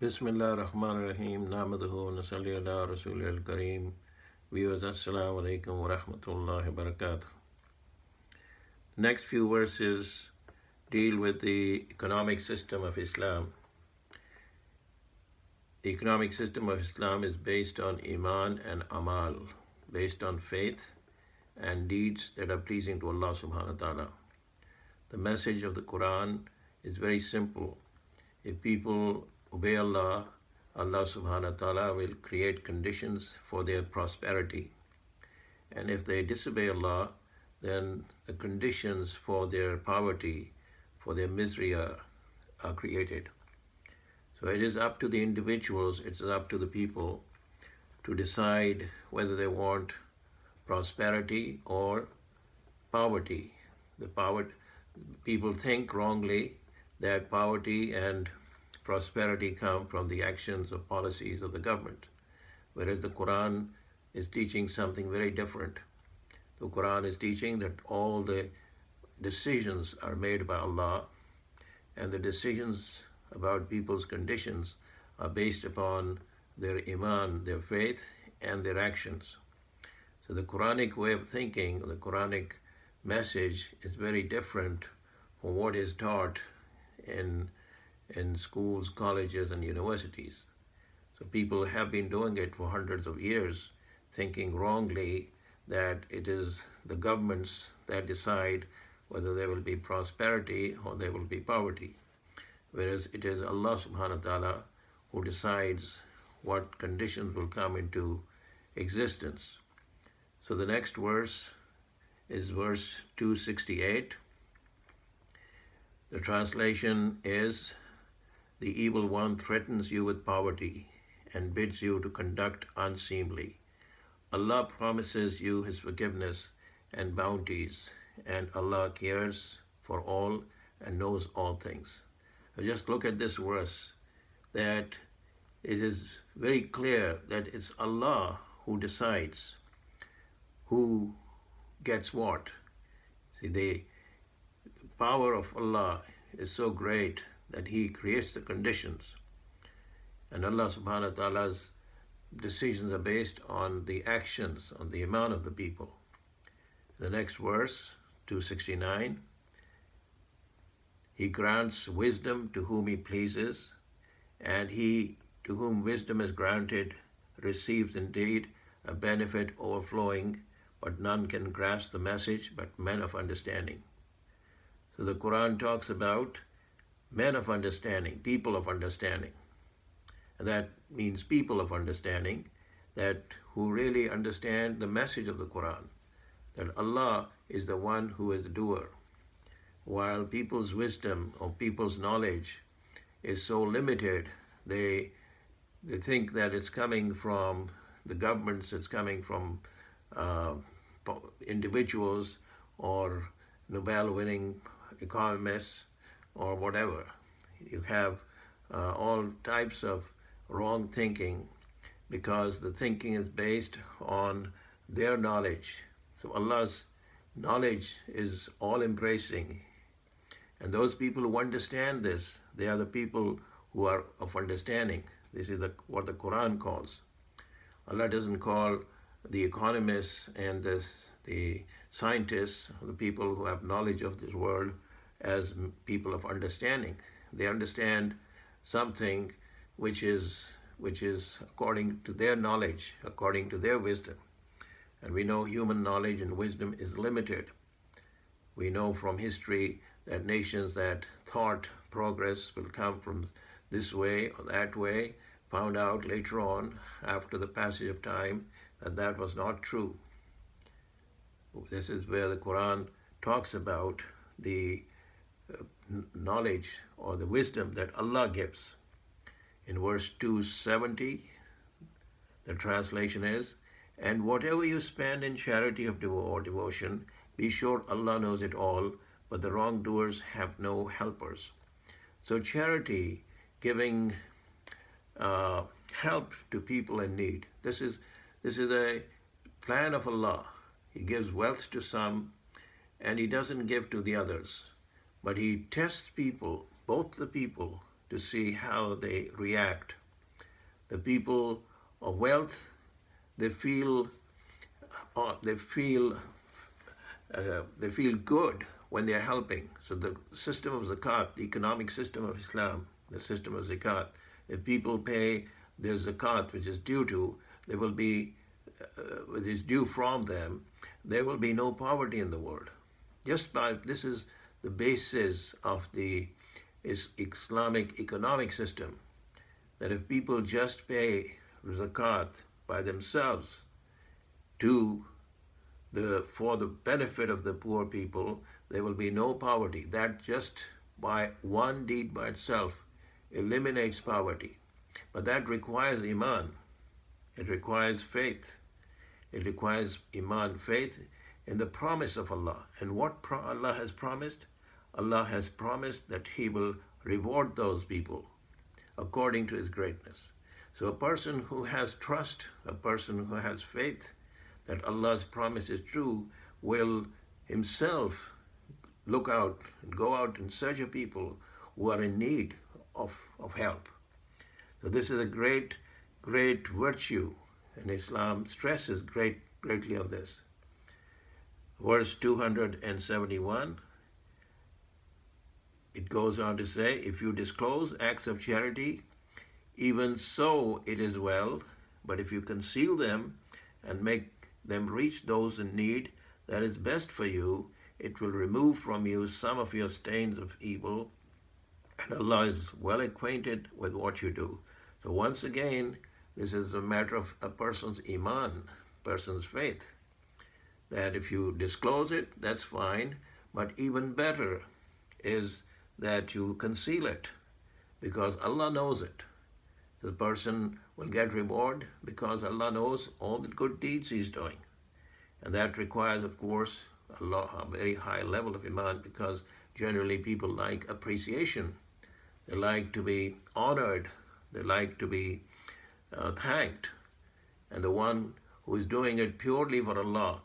Bismillah ar-Rahman ar-Rahim. Namaduhu wa nasalli ala Rasulil al-Kareem. Viewers, Assalamu alaikum wa rahmatullahi wa barakatuh. Next few verses deal with the economic system of Islam. The economic system of Islam is based on Iman and Amal, based on faith and deeds that are pleasing to Allah subhanahu wa ta'ala. The message of the Quran is very simple. If people obey Allah, Allah subhanahu wa ta'ala will create conditions for their prosperity. And if they disobey Allah, then the conditions for their poverty, for their misery are created. So it is up to the individuals, it's up to the people to decide whether they want prosperity or poverty. People think wrongly that poverty and prosperity come from the actions or policies of the government, whereas the Quran is teaching something very different. The Quran is teaching that all the decisions are made by Allah, and the decisions about people's conditions are based upon their iman, their faith, and their actions. So the Quranic way of thinking, the Quranic message is very different from what is taught in schools, colleges, and universities. So people have been doing it for hundreds of years, thinking wrongly that it is the governments that decide whether there will be prosperity or there will be poverty, whereas it is Allah subhanahu wa ta'ala who decides what conditions will come into existence. So the next verse is verse 268. The translation is, "The evil one threatens you with poverty and bids you to conduct unseemly. Allah promises you His forgiveness and bounties, and Allah cares for all and knows all things." Now just look at this verse, that it is very clear that it's Allah who decides who gets what. See, the power of Allah is so great that He creates the conditions. And Allah subhanahu wa ta'ala's decisions are based on the actions, on the iman of the people. The next verse, 269, "He grants wisdom to whom He pleases, and he to whom wisdom is granted receives indeed a benefit overflowing, but none can grasp the message but men of understanding." So the Quran talks about men of understanding, people of understanding. And that means people of understanding that who really understand the message of the Quran, that Allah is the one who is the doer. While people's wisdom or people's knowledge is so limited, they think that it's coming from the governments, it's coming from individuals or Nobel-winning economists or whatever. You have all types of wrong thinking because the thinking is based on their knowledge. So Allah's knowledge is all-embracing. And those people who understand this, they are the people who are of understanding. This is what the Quran calls. Allah doesn't call the economists and the scientists, the people who have knowledge of this world, as people of understanding. They understand something which is according to their knowledge, according to their wisdom. And we know human knowledge and wisdom is limited. We know from history that nations that thought progress will come from this way or that way found out later on, after the passage of time, that that was not true. This is where the Quran talks about the knowledge or the wisdom that Allah gives. In verse 270, the translation is, "And whatever you spend in charity of or devotion, be sure Allah knows it all, but the wrongdoers have no helpers." So charity, giving help to people in need, this is a plan of Allah. He gives wealth to some and He doesn't give to the others. But He tests people, both the people to see how they react. The people of wealth, they feel uh, they feel they feel good when they are helping. So the system of zakat, the economic system of Islam, the system of zakat, if people pay their zakat, which is due to, there will be, which is due from them, there will be no poverty in the world. Just by this is the basis of the Islamic economic system. That if people just pay zakat by themselves to for the benefit of the poor people, there will be no poverty. That just by one deed by itself eliminates poverty. But that requires iman. It requires faith. It requires iman, faith in the promise of Allah. And what Allah has promised? Allah has promised that He will reward those people according to His greatness. So a person who has trust, a person who has faith that Allah's promise is true, will himself look out and go out in search of people who are in need of help. So this is a great, great virtue, and Islam stresses greatly on this. Verse 271, it goes on to say, if you disclose acts of charity, even so it is well, but if you conceal them and make them reach those in need, that is best for you. It will remove from you some of your stains of evil, and Allah is well acquainted with what you do. So once again, this is a matter of a person's iman, person's faith, that if you disclose it, that's fine, but even better is that you conceal it, because Allah knows it. The person will get reward because Allah knows all the good deeds he's doing. And that requires, of course, a very high level of iman, because generally people like appreciation. They like to be honored. They like to be thanked. And the one who is doing it purely for Allah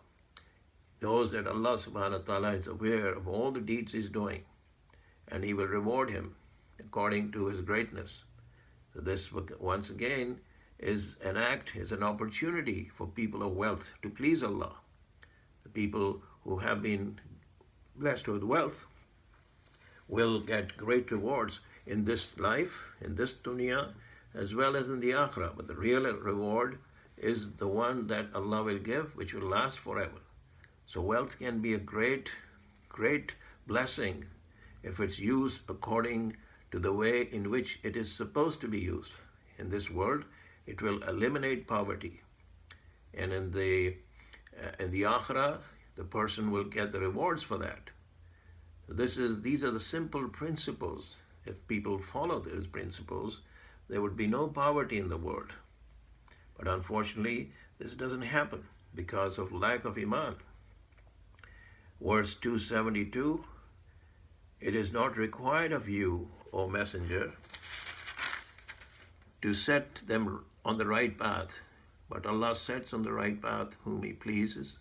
knows that Allah subhanahu wa ta'ala is aware of all the deeds he's doing, and He will reward him according to His greatness. So this, once again, is an act, is an opportunity for people of wealth to please Allah. The people who have been blessed with wealth will get great rewards in this life, in this dunya, as well as in the akhirah. But the real reward is the one that Allah will give, which will last forever. So wealth can be a great, great blessing if it's used according to the way in which it is supposed to be used. In this world, it will eliminate poverty. And in the akhirah, the person will get the rewards for that. These are the simple principles. If people follow these principles, there would be no poverty in the world. But unfortunately, this doesn't happen because of lack of iman. Verse 272, it is not required of you, O Messenger, to set them on the right path, but Allah sets on the right path whom He pleases.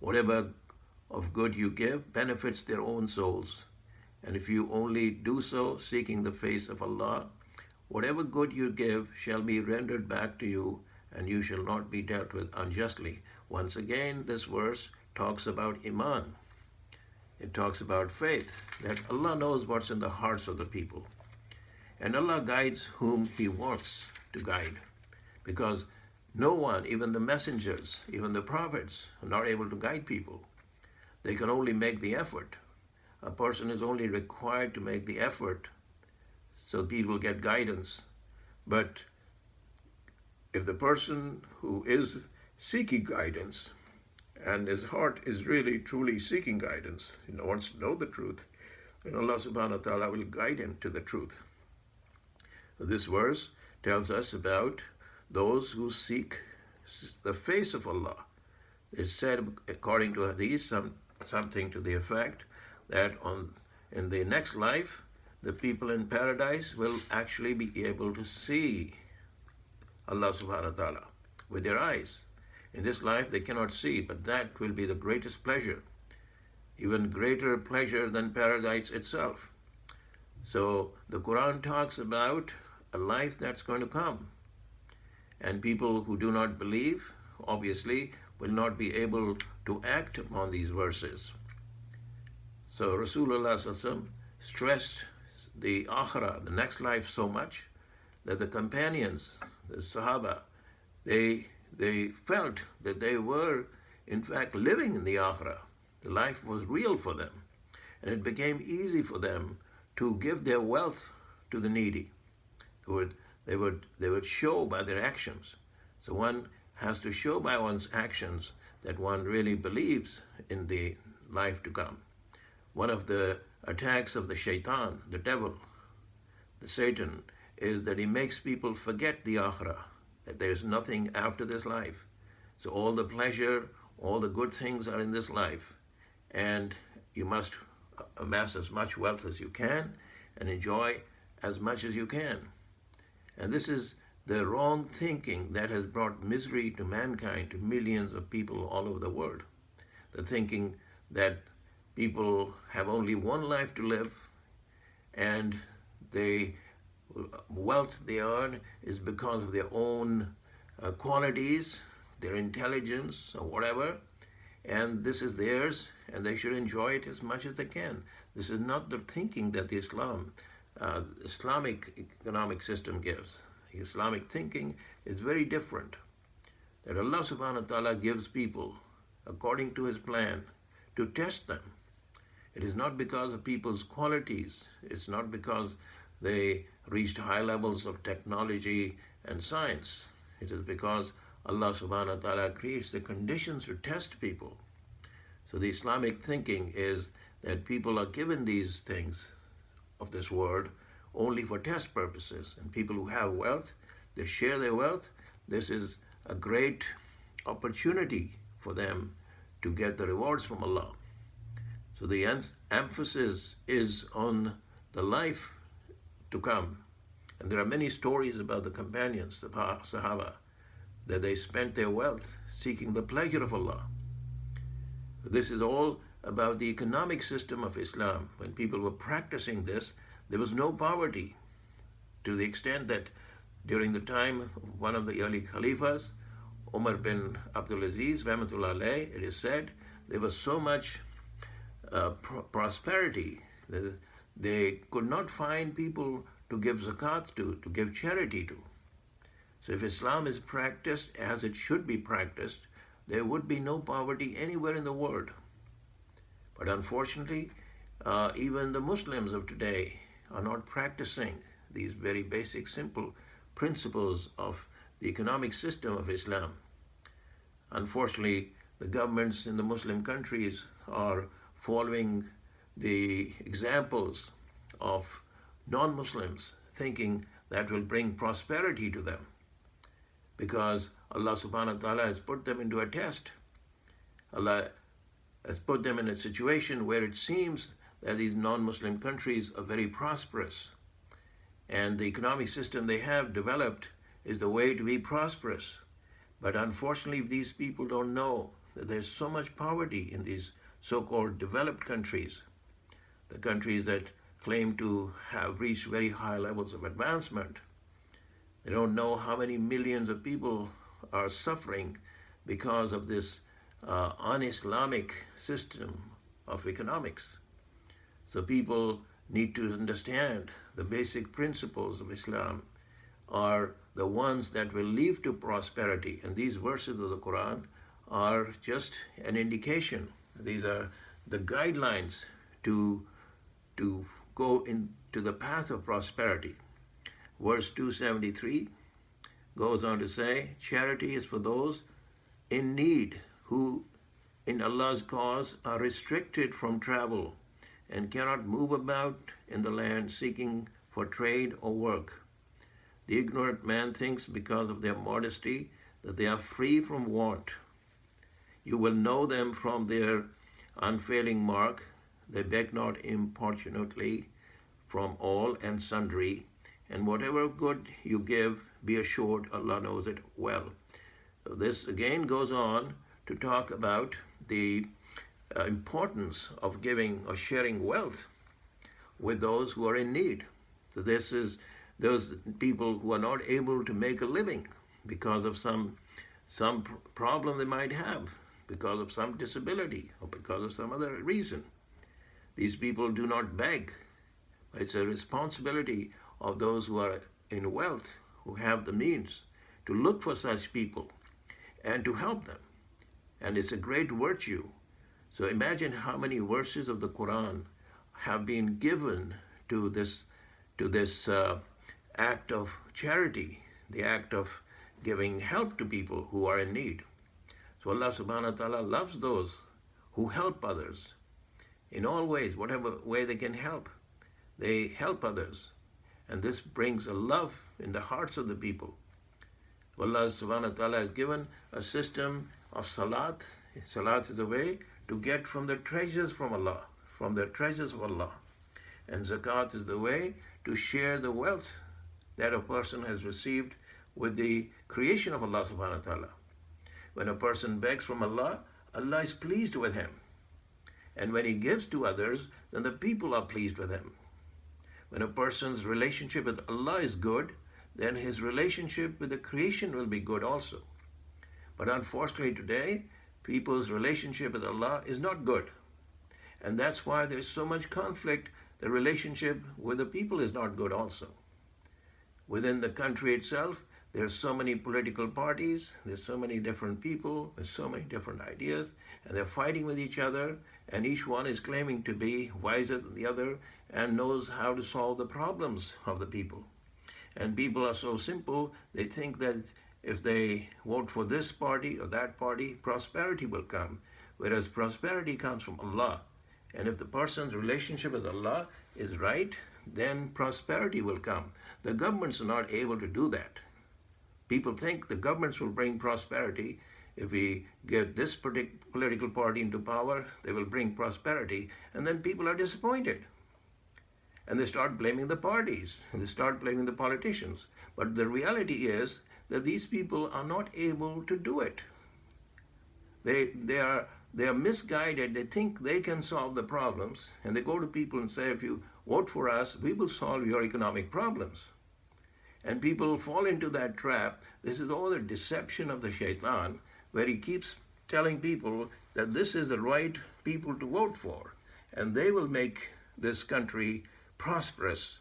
Whatever of good you give benefits their own souls. And if you only do so, seeking the face of Allah, whatever good you give shall be rendered back to you, and you shall not be dealt with unjustly. Once again, this verse talks about iman. It talks about faith, that Allah knows what's in the hearts of the people. And Allah guides whom He wants to guide. Because no one, even the messengers, even the prophets, are not able to guide people. They can only make the effort. A person is only required to make the effort so people get guidance. But if the person who is seeking guidance, and his heart is really truly seeking guidance, wants to know the truth, then Allah subhanahu wa ta'ala will guide him to the truth. This verse tells us about those who seek the face of Allah. It said, according to Hadith, something to the effect that in the next life, the people in paradise will actually be able to see Allah subhanahu wa ta'ala with their eyes. In this life, they cannot see, but that will be the greatest pleasure, even greater pleasure than paradise itself. So the Quran talks about a life that's going to come. And people who do not believe, obviously, will not be able to act upon these verses. So Rasulullah stressed the akhirah, the next life, so much that the companions, the Sahaba, they felt that they were in fact living in the akhirah. The life was real for them. And it became easy for them to give their wealth to the needy. They would show by their actions. So one has to show by one's actions that one really believes in the life to come. One of the attacks of the shaitan, the devil, the Satan, is that he makes people forget the akhirah, that there's nothing after this life. So all the pleasure, all the good things are in this life, and you must amass as much wealth as you can and enjoy as much as you can. And this is the wrong thinking that has brought misery to mankind, to millions of people all over the world. The thinking that people have only one life to live, and the wealth they earn is because of their own qualities, their intelligence, or whatever, and this is theirs, and they should enjoy it as much as they can. This is not the thinking that the Islamic economic system gives. The Islamic thinking is very different. That Allah subhanahu wa ta'ala gives people according to His plan to test them. It is not because of people's qualities. It's not because they reached high levels of technology and science. It is because Allah subhanahu wa ta'ala creates the conditions to test people. So the Islamic thinking is that people are given these things of this world only for test purposes. And people who have wealth, they share their wealth. This is a great opportunity for them to get the rewards from Allah. So the emphasis is on the life to come. And there are many stories about the companions, the Sahaba, that they spent their wealth seeking the pleasure of Allah. This is all about the economic system of Islam. When people were practicing this, there was no poverty, to the extent that during the time of one of the early Khalifas, Umar bin Abdul Aziz, Rahmatullah alayh, it is said, there was so much prosperity that they could not find people to give zakat to give charity to. So if Islam is practiced as it should be practiced, there would be no poverty anywhere in the world. But unfortunately, even the Muslims of today are not practicing these very basic, simple principles of the economic system of Islam. Unfortunately, the governments in the Muslim countries are following the examples of non-Muslims, thinking that will bring prosperity to them, because Allah subhanahu wa ta'ala has put them into a test. Allah has put them in a situation where it seems that these non-Muslim countries are very prosperous, and the economic system they have developed is the way to be prosperous. But unfortunately, these people don't know that there's so much poverty in these so-called developed countries, the countries that claim to have reached very high levels of advancement. They don't know how many millions of people are suffering because of this un-Islamic system of economics. So people need to understand the basic principles of Islam are the ones that will lead to prosperity. And these verses of the Quran are just an indication. These are the guidelines to go into the path of prosperity. Verse 273 goes on to say, charity is for those in need who in Allah's cause are restricted from travel and cannot move about in the land seeking for trade or work. The ignorant man thinks because of their modesty that they are free from want. You will know them from their unfailing mark. They beg not importunately from all and sundry, and whatever good you give, be assured Allah knows it well. So this again goes on to talk about the importance of giving or sharing wealth. with those who are in need. So this is those people who are not able to make a living because of some problem they might have, because of some disability or because of some other reason. These people do not beg. It's a responsibility of those who are in wealth, who have the means, to look for such people and to help them. And it's a great virtue. So imagine how many verses of the Quran have been given to this act of charity, the act of giving help to people who are in need. So Allah subhanahu wa ta'ala loves those who help others in all ways, whatever way they can help. They help others. And this brings a love in the hearts of the people. Allah subhanahu wa ta'ala has given a system of salat. Salat is a way to get from the treasures from Allah, from the treasures of Allah. And zakat is the way to share the wealth that a person has received with the creation of Allah subhanahu wa ta'ala. When a person begs from Allah, Allah is pleased with him. And when he gives to others, then the people are pleased with him. When a person's relationship with Allah is good, then his relationship with the creation will be good also. But unfortunately today, people's relationship with Allah is not good. And that's why there's so much conflict. The relationship with the people is not good also. Within the country itself, there's so many political parties, there's so many different people, there's so many different ideas, and they're fighting with each other, and each one is claiming to be wiser than the other and knows how to solve the problems of the people. And people are so simple, they think that if they vote for this party or that party, prosperity will come, whereas prosperity comes from Allah. And if the person's relationship with Allah is right, then prosperity will come. The governments are not able to do that. People think the governments will bring prosperity. If we get this political party into power, they will bring prosperity. And then people are disappointed. And they start blaming the parties, and they start blaming the politicians. But the reality is that these people are not able to do it. They are misguided. They think they can solve the problems, and they go to people and say, if you vote for us, we will solve your economic problems. And people fall into that trap. This is all the deception of the shaitan, where he keeps telling people that this is the right people to vote for, and they will make this country prosperous.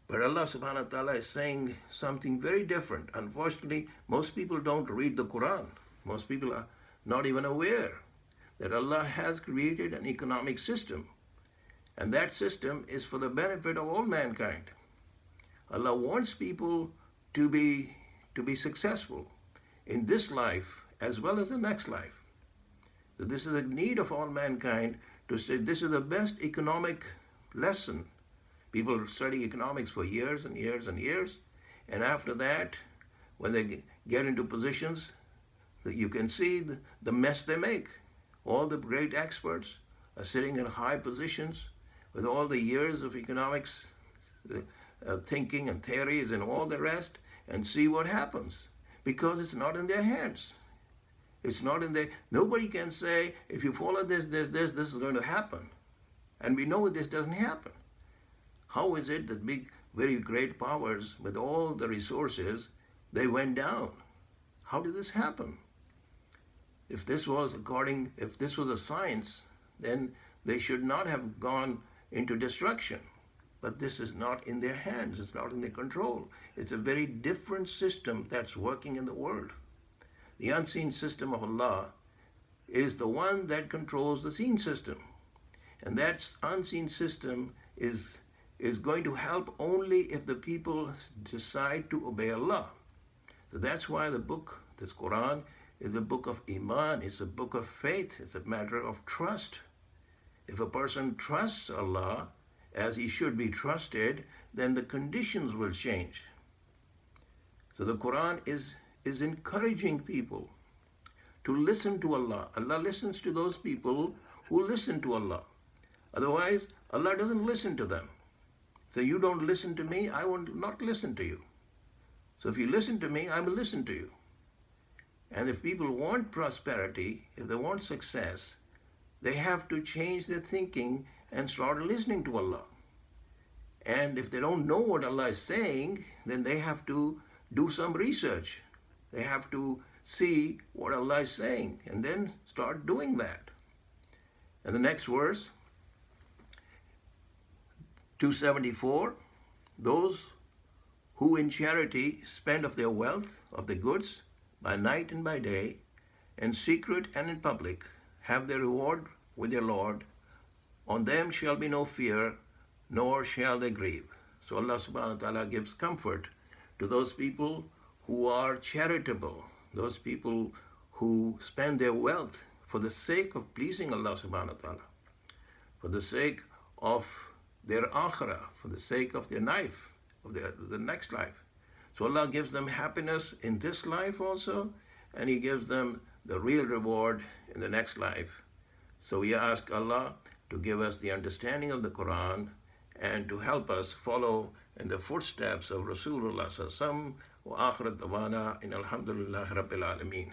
But Allah subhanahu wa ta'ala is saying something very different. Unfortunately, most people don't read the Quran. Most people are not even aware that Allah has created an economic system. And that system is for the benefit of all mankind. Allah wants people to be successful in this life as well as the next life. So this is a need of all mankind to say this is the best economic lesson. People study economics for years and years and years, and after that, when they get into positions, you can see the mess they make. All the great experts are sitting in high positions with all the years of economics thinking and theories and all the rest, and see what happens, because it's not in their hands. It's not in their, nobody can say, if you follow this is going to happen. And we know this doesn't happen. How is it that big, very great powers with all the resources, they went down? How did this happen? If this was a science, then they should not have gone into destruction. But this is not in their hands, it's not in their control. It's a very different system that's working in the world. The unseen system of Allah is the one that controls the seen system. And that unseen system is going to help only if the people decide to obey Allah. So that's why the book, this Quran, is a book of Iman, it's a book of faith, it's a matter of trust. If a person trusts Allah as he should be trusted, then the conditions will change. So the Quran is encouraging people to listen to Allah. Allah listens to those people who listen to Allah. Otherwise, Allah doesn't listen to them. So you don't listen to me, I will not listen to you. So if you listen to me, I will listen to you. And if people want prosperity, if they want success, they have to change their thinking and start listening to Allah. And if they don't know what Allah is saying, then they have to do some research. They have to see what Allah is saying and then start doing that. And the next verse, 274, those who in charity spend of their wealth, of the goods, by night and by day, in secret and in public, have their reward with their Lord. On them shall be no fear, nor shall they grieve. So Allah subhanahu wa ta'ala gives comfort to those people who are charitable, those people who spend their wealth for the sake of pleasing Allah subhanahu wa ta'ala, for the sake of their akhirah, for the sake of their life, of the next life. So Allah gives them happiness in this life also, and He gives them the real reward in the next life. So we ask Allah to give us the understanding of the Quran and to help us follow in the footsteps of Rasulullah sallallahu alaihi wasallam. Wa akhirat dawana in alhamdulillah rabbil alameen.